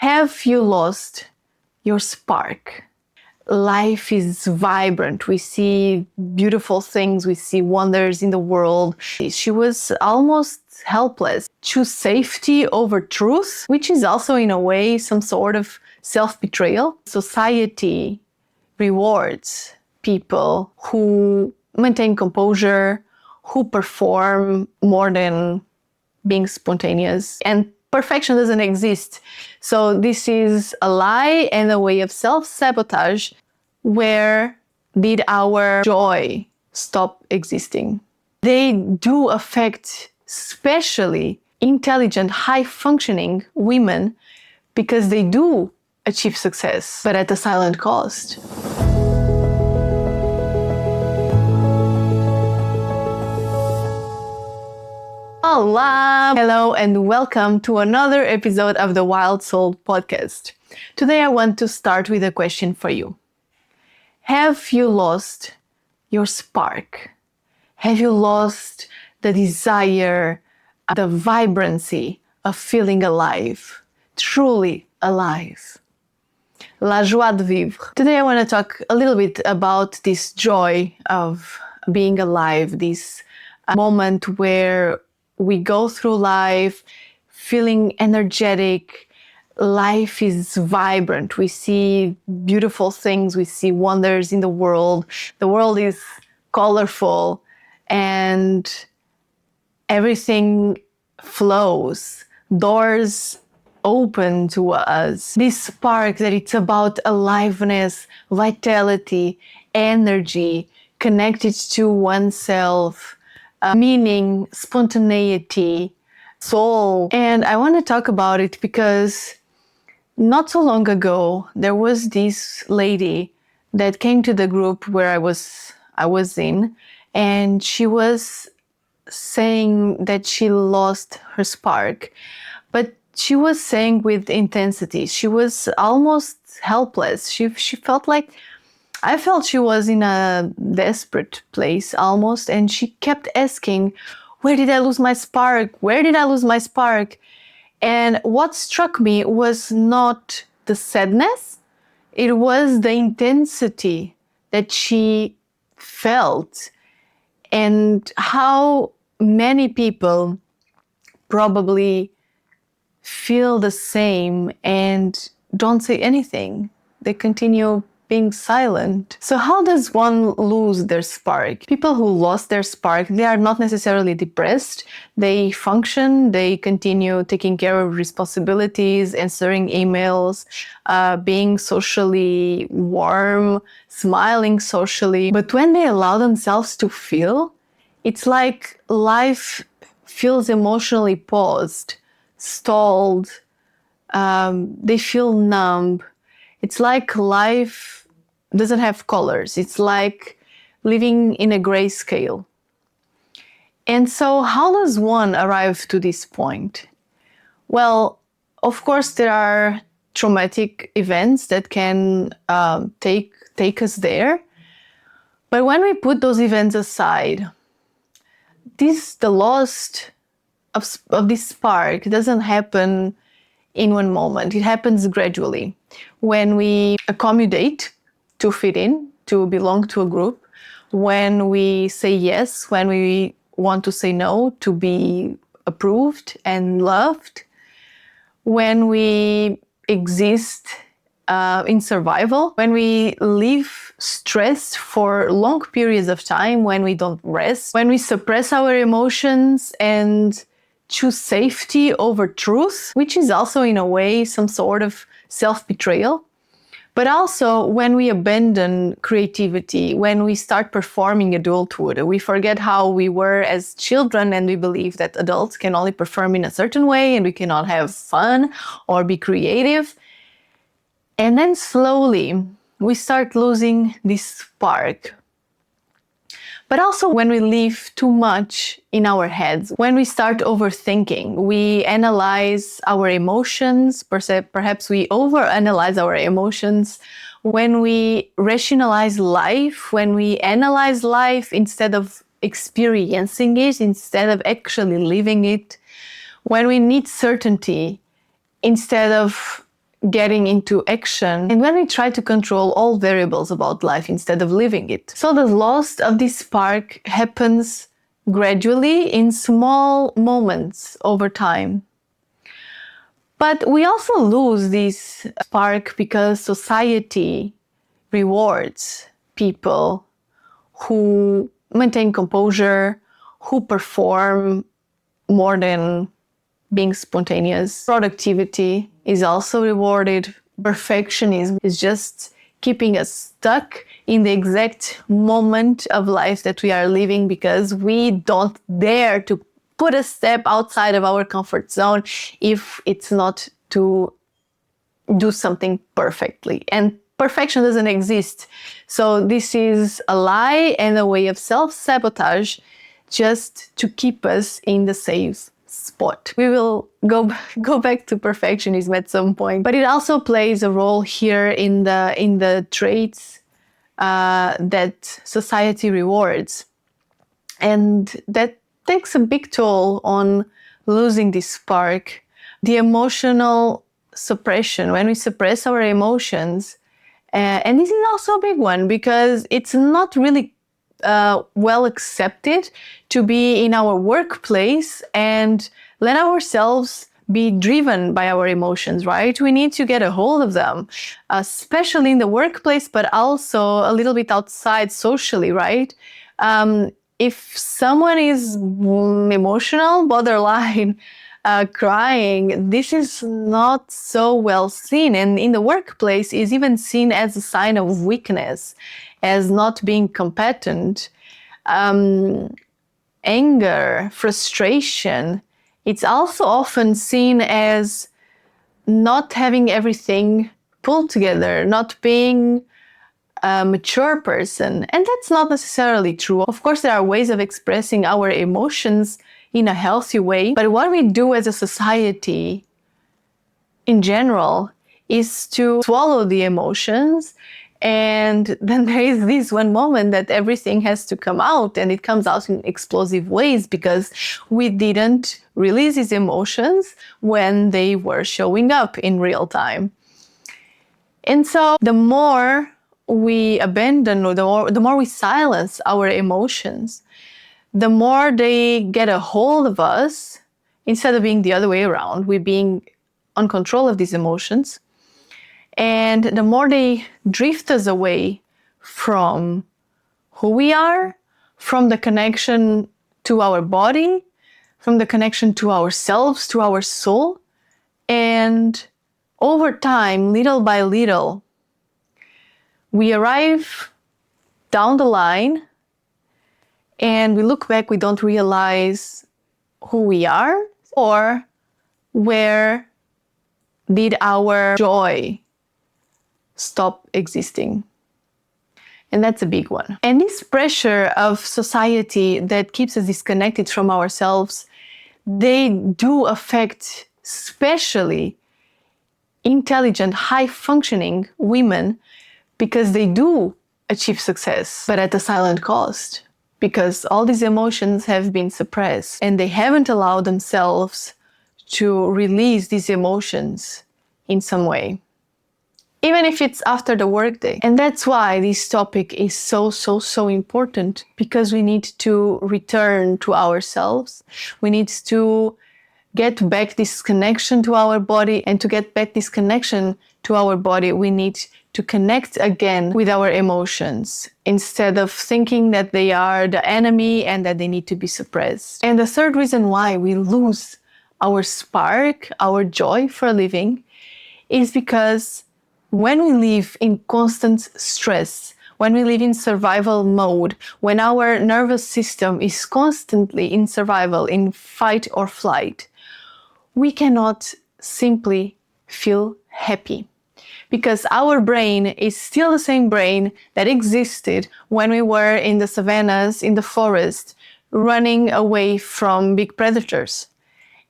Have you lost your spark? Life is vibrant. We see beautiful things. We see wonders in the world. She was almost helpless. Choose safety over truth, which is also in a way some sort of self-betrayal. Society rewards people who maintain composure, who perform more than being spontaneous. And perfection doesn't exist. So this is a lie and a way of self-sabotage. Where did our joy stop existing? They do affect especially intelligent, high-functioning women because they do achieve success, but at a silent cost. Hola! Hello and welcome to another episode of the WildSoul podcast. Today I want to start with a question for you. Have you lost your spark? Have you lost the desire, the vibrancy of feeling alive, truly alive? La joie de vivre. Today I want to talk a little bit about this joy of being alive, this moment where we go through life feeling energetic. Life is vibrant. We see beautiful things. We see wonders in the world. The world is colorful and everything flows. Doors open to us. This spark that it's about aliveness, vitality, energy, connected to oneself, meaning, spontaneity, soul. And I want to talk about it because not so long ago, there was this lady that came to the group where I was in, and she was saying that she lost her spark, but she was saying with intensity. She was almost helpless. She felt like, I felt she was in a desperate place almost, and she kept asking, where did I lose my spark? Where did I lose my spark? And what struck me was not the sadness, it was the intensity that she felt, and how many people probably feel the same and don't say anything. They continue being silent. So how does one lose their spark? People who lost their spark, they are not necessarily depressed. They function, they continue taking care of responsibilities, answering emails, being socially warm, smiling socially. But when they allow themselves to feel, it's like life feels emotionally paused, stalled. They feel numb. It's like life doesn't have colors. It's like living in a grayscale. And so how does one arrive to this point? Well, of course, there are traumatic events that can take us there. But when we put those events aside, the loss of this spark doesn't happen in one moment. It happens gradually. When we accommodate to fit in, to belong to a group, when we say yes, when we want to say no, to be approved and loved, when we exist in survival, when we live stressed for long periods of time, when we don't rest, when we suppress our emotions and choose safety over truth, which is also in a way some sort of self-betrayal. But also when we abandon creativity, when we start performing adulthood, we forget how we were as children and we believe that adults can only perform in a certain way and we cannot have fun or be creative. And then slowly we start losing this spark. But also when we live too much in our heads, when we start overthinking, we analyze our emotions, perhaps we overanalyze our emotions, when we rationalize life, when we analyze life instead of experiencing it, instead of actually living it, when we need certainty instead of getting into action, and when we try to control all variables about life instead of living it. So the loss of this spark happens gradually in small moments over time. But we also lose this spark because society rewards people who maintain composure, who perform more than being spontaneous. Productivity is also rewarded. Perfectionism is just keeping us stuck in the exact moment of life that we are living because we don't dare to put a step outside of our comfort zone if it's not to do something perfectly. And perfection doesn't exist. So this is a lie and a way of self-sabotage just to keep us in the safe spot. We will go back to perfectionism at some point, but it also plays a role here in the traits that society rewards, and that takes a big toll on losing this spark. The emotional suppression, when we suppress our emotions, and this is also a big one because it's not really well accepted to be in our workplace and let ourselves be driven by our emotions, right? We need to get a hold of them, especially in the workplace, but also a little bit outside socially, right? If someone is emotional, borderline, crying, this is not so well seen. And in the workplace is even seen as a sign of weakness, as not being competent. Anger, frustration, it's also often seen as not having everything pulled together, not being a mature person. And that's not necessarily true. Of course, there are ways of expressing our emotions in a healthy way, but what we do as a society in general is to swallow the emotions, and then there is this one moment that everything has to come out, and it comes out in explosive ways because we didn't release these emotions when they were showing up in real time. And so the more we abandon or the more we silence our emotions, the more they get a hold of us, instead of being the other way around, we being on control of these emotions. And the more they drift us away from who we are, from the connection to our body, from the connection to ourselves, to our soul. And over time, little by little, we arrive down the line and we look back, we don't realize who we are or where did our joy stop existing. And that's a big one. And this pressure of society that keeps us disconnected from ourselves, they do affect especially intelligent, high-functioning women because they do achieve success, but at a silent cost, because all these emotions have been suppressed and they haven't allowed themselves to release these emotions in some way, even if it's after the workday. And that's why this topic is so important, because we need to return to ourselves. We need to get back this connection to our body, and to get back this connection to our body, we need to connect again with our emotions instead of thinking that they are the enemy and that they need to be suppressed. And the third reason why we lose our spark, our joy for living, is because when we live in constant stress, when we live in survival mode, when our nervous system is constantly in survival, in fight or flight, we cannot simply feel happy, because our brain is still the same brain that existed when we were in the savannas, in the forest, running away from big predators.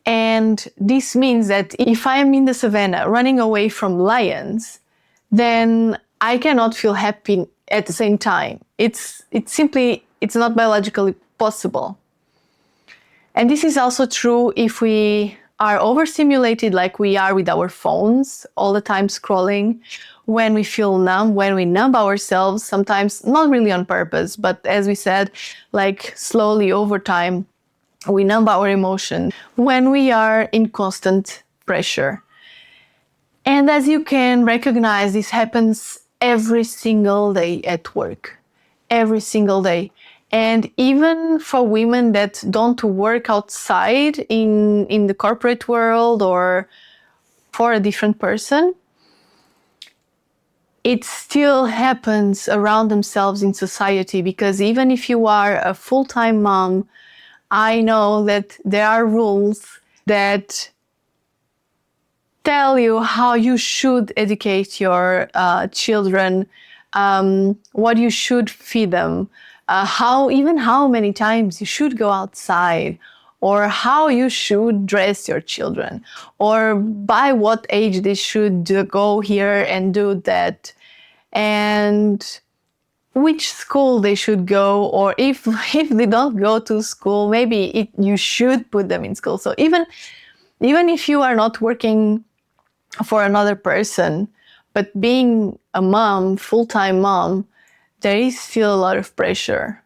And this means that if I am in the savannah running away from lions, then I cannot feel happy at the same time. It's not biologically possible. And this is also true if we are overstimulated like we are with our phones, all the time scrolling, when we feel numb, when we numb ourselves, sometimes not really on purpose, but as we said, like slowly over time, we numb our emotions, when we are in constant pressure. And as you can recognize, this happens every single day at work, every single day. And even for women that don't work outside in the corporate world or for a different person, it still happens around themselves in society, because even if you are a full-time mom, I know that there are rules that tell you how you should educate your children, what you should feed them, how many times you should go outside, or how you should dress your children, or by what age they should go here and do that, and which school they should go, or if they don't go to school, maybe you should put them in school. So even if you are not working for another person, but being a mom, full-time mom, there is still a lot of pressure.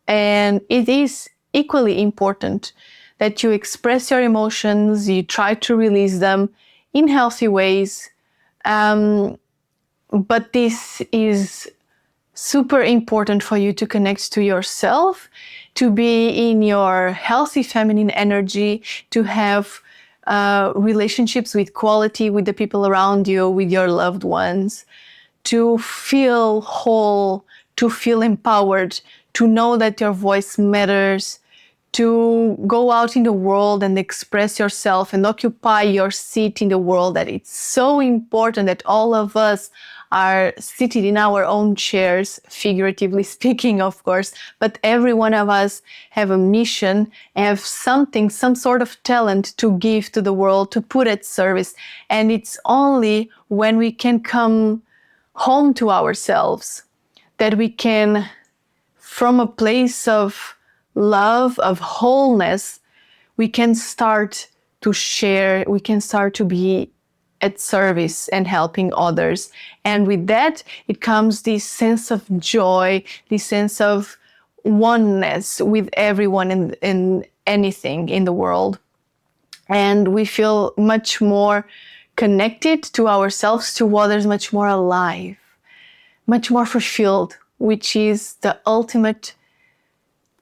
And it is equally important that you express your emotions, you try to release them in healthy ways. But this is super important for you to connect to yourself, to be in your healthy feminine energy, to have relationships with quality with the people around you, with your loved ones, to feel whole, to feel empowered, to know that your voice matters, to go out in the world and express yourself and occupy your seat in the world. That it's so important that all of us are seated in our own chairs, figuratively speaking, of course, but every one of us have a mission, have something, some sort of talent to give to the world, to put at service. And it's only when we can come home to ourselves that we can, from a place of love, of wholeness, we can start to share, we can start to be at service and helping others. And with that, it comes this sense of joy, this sense of oneness with everyone in anything in the world. And we feel much more connected to ourselves, to others, much more alive, much more fulfilled, which is the ultimate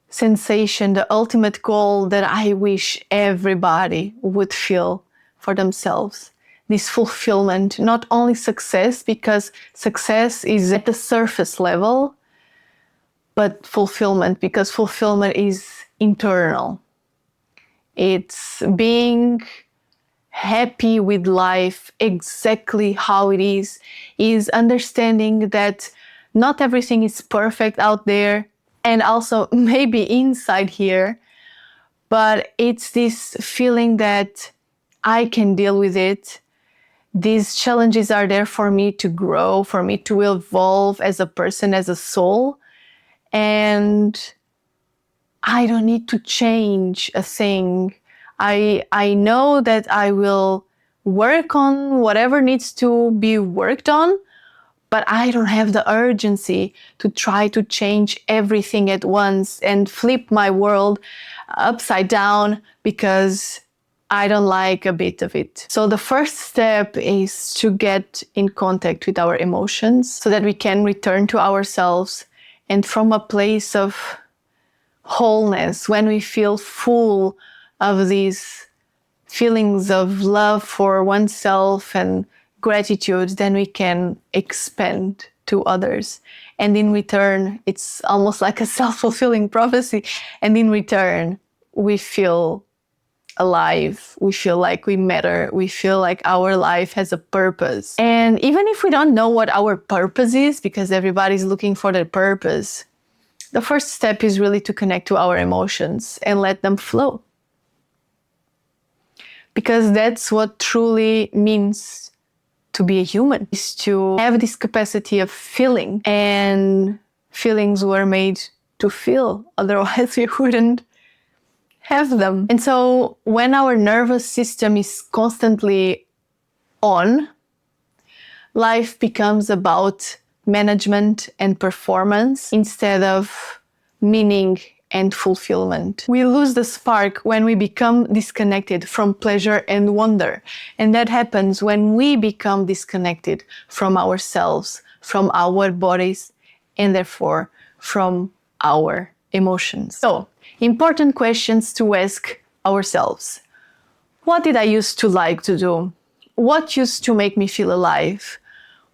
sensation, the ultimate goal that I wish everybody would feel for themselves. This fulfillment, not only success, because success is at the surface level, but fulfillment, because fulfillment is internal. It's being happy with life exactly how it is understanding that not everything is perfect out there, and also maybe inside here, but it's this feeling that I can deal with it. These challenges are there for me to grow, for me to evolve as a person, as a soul. And I don't need to change a thing. I know that I will work on whatever needs to be worked on, but I don't have the urgency to try to change everything at once and flip my world upside down because I don't like a bit of it. So the first step is to get in contact with our emotions so that we can return to ourselves, and from a place of wholeness, when we feel full of these feelings of love for oneself and gratitude, then we can expand to others. And in return, it's almost like a self-fulfilling prophecy. And in return, we feel alive, we feel like we matter, we feel like our life has a purpose. And even if we don't know what our purpose is, because everybody's looking for their purpose, the first step is really to connect to our emotions and let them flow. Because that's what truly means to be a human, is to have this capacity of feeling. And feelings were made to feel, otherwise we wouldn't have them. And so when our nervous system is constantly on, life becomes about management and performance instead of meaning and fulfillment. We lose the spark when we become disconnected from pleasure and wonder. And that happens when we become disconnected from ourselves, from our bodies, and therefore from our emotions. So, important questions to ask ourselves. What did I used to like to do? What used to make me feel alive?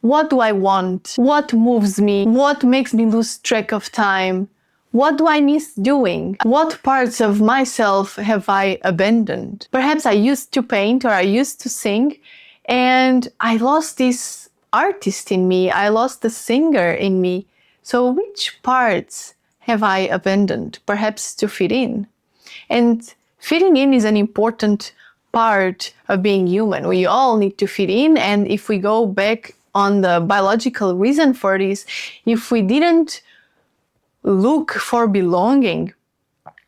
What do I want? What moves me? What makes me lose track of time? What do I miss doing? What parts of myself have I abandoned? Perhaps I used to paint or I used to sing and I lost this artist in me. I lost the singer in me. So which parts have I abandoned? Perhaps to fit in. And fitting in is an important part of being human. We all need to fit in. And if we go back on the biological reason for this, if we didn't look for belonging,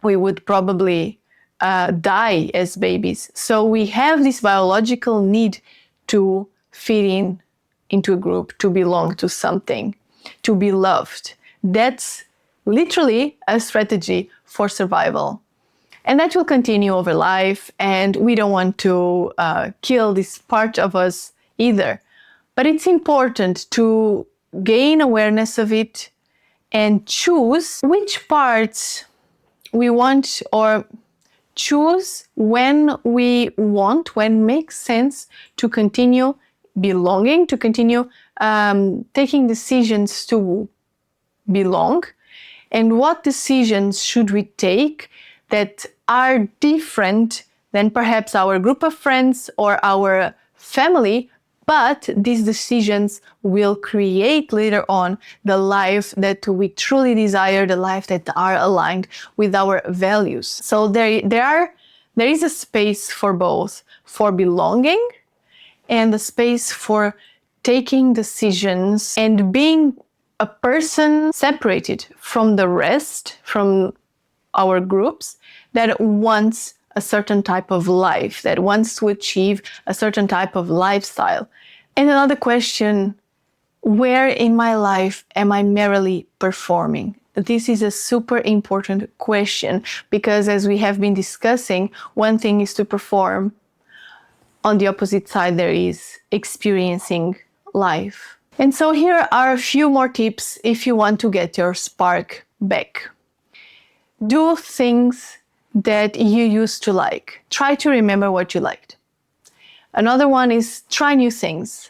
we would probably die as babies. So we have this biological need to fit in into a group, to belong to something, to be loved. That's literally a strategy for survival. And that will continue over life, and we don't want to kill this part of us either. But it's important to gain awareness of it and choose which parts we want, or choose when we want, when makes sense to continue belonging, to continue taking decisions to belong, and what decisions should we take that are different than perhaps our group of friends or our family, but these decisions will create later on the life that we truly desire, the life that are aligned with our values. So there is a space for both, for belonging and a space for taking decisions and being a person separated from the rest, from our groups, that wants a certain type of life, that wants to achieve a certain type of lifestyle. And another question, where in my life am I merely performing? This is a super important question because, as we have been discussing, one thing is to perform. On the opposite side, there is experiencing life. And so here are a few more tips if you want to get your spark back. Do things that you used to like. Try to remember what you liked. Another one is try new things.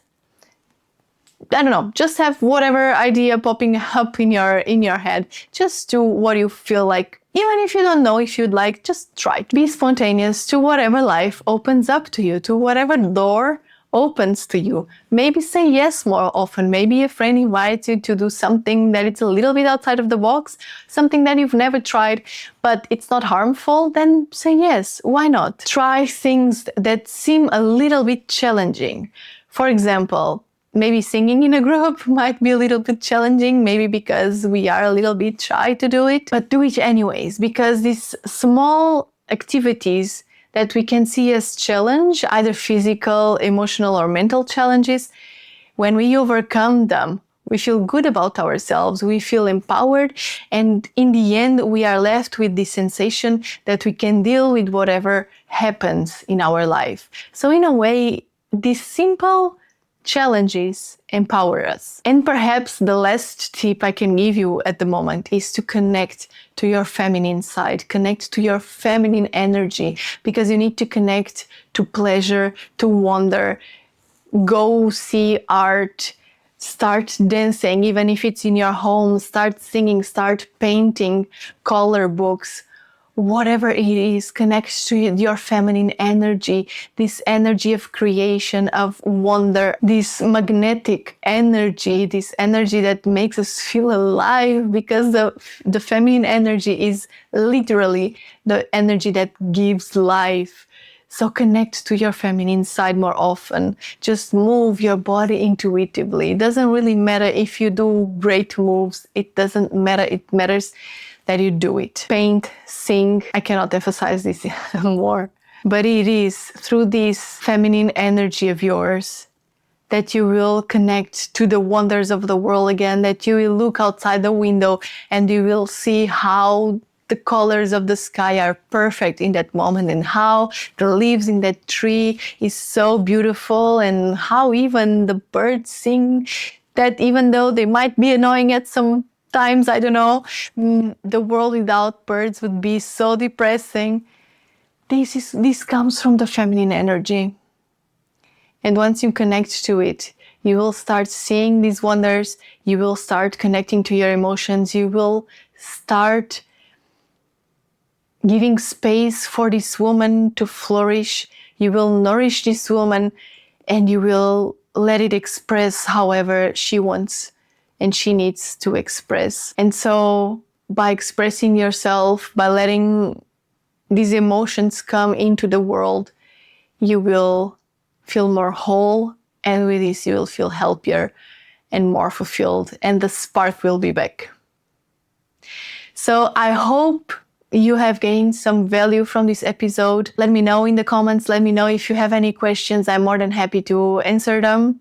I don't know, just have whatever idea popping up in your head. Just do what you feel like. Even if you don't know if you'd like, just try. Be spontaneous to whatever life opens up to you, to whatever door opens to you. Maybe say yes more often. Maybe a friend invites you to do something that it's a little bit outside of the box, something that you've never tried, but it's not harmful, then say yes. Why not? Try things that seem a little bit challenging. For example, maybe singing in a group might be a little bit challenging, maybe because we are a little bit shy to do it, but do it anyways, because these small activities that we can see as challenge, either physical, emotional, or mental challenges, when we overcome them, we feel good about ourselves, we feel empowered, and in the end, we are left with the sensation that we can deal with whatever happens in our life. So in a way, these simple challenges empower us. And perhaps the last tip I can give you at the moment is to connect to your feminine side, connect to your feminine energy, because you need to connect to pleasure, to wonder. Go see art, start dancing, even if it's in your home, start singing, start painting, color books. Whatever it is, connects to your feminine energy, this energy of creation, of wonder, this magnetic energy, this energy that makes us feel alive, because the feminine energy is literally the energy that gives life. So connect to your feminine side more often. Just move your body intuitively. It doesn't really matter if you do great moves. It doesn't matter. It matters that you do it. Paint, sing, I cannot emphasize this more. But it is through this feminine energy of yours that you will connect to the wonders of the world again, that you will look outside the window and you will see how the colors of the sky are perfect in that moment, and how the leaves in that tree is so beautiful, and how even the birds sing, that even though they might be annoying at some times, I don't know, the world without birds would be so depressing. This comes from the feminine energy. And once you connect to it, you will start seeing these wonders, you will start connecting to your emotions, you will start giving space for this woman to flourish, you will nourish this woman, and you will let it express however she wants and she needs to express. And so by expressing yourself, by letting these emotions come into the world, you will feel more whole, and with this you will feel healthier and more fulfilled, and the spark will be back. So I hope you have gained some value from this episode. Let me know in the comments. Let me know if you have any questions. I'm more than happy to answer them.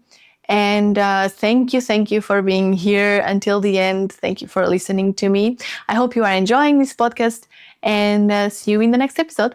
And thank you for being here until the end. Thank you for listening to me. I hope you are enjoying this podcast, and see you in the next episode.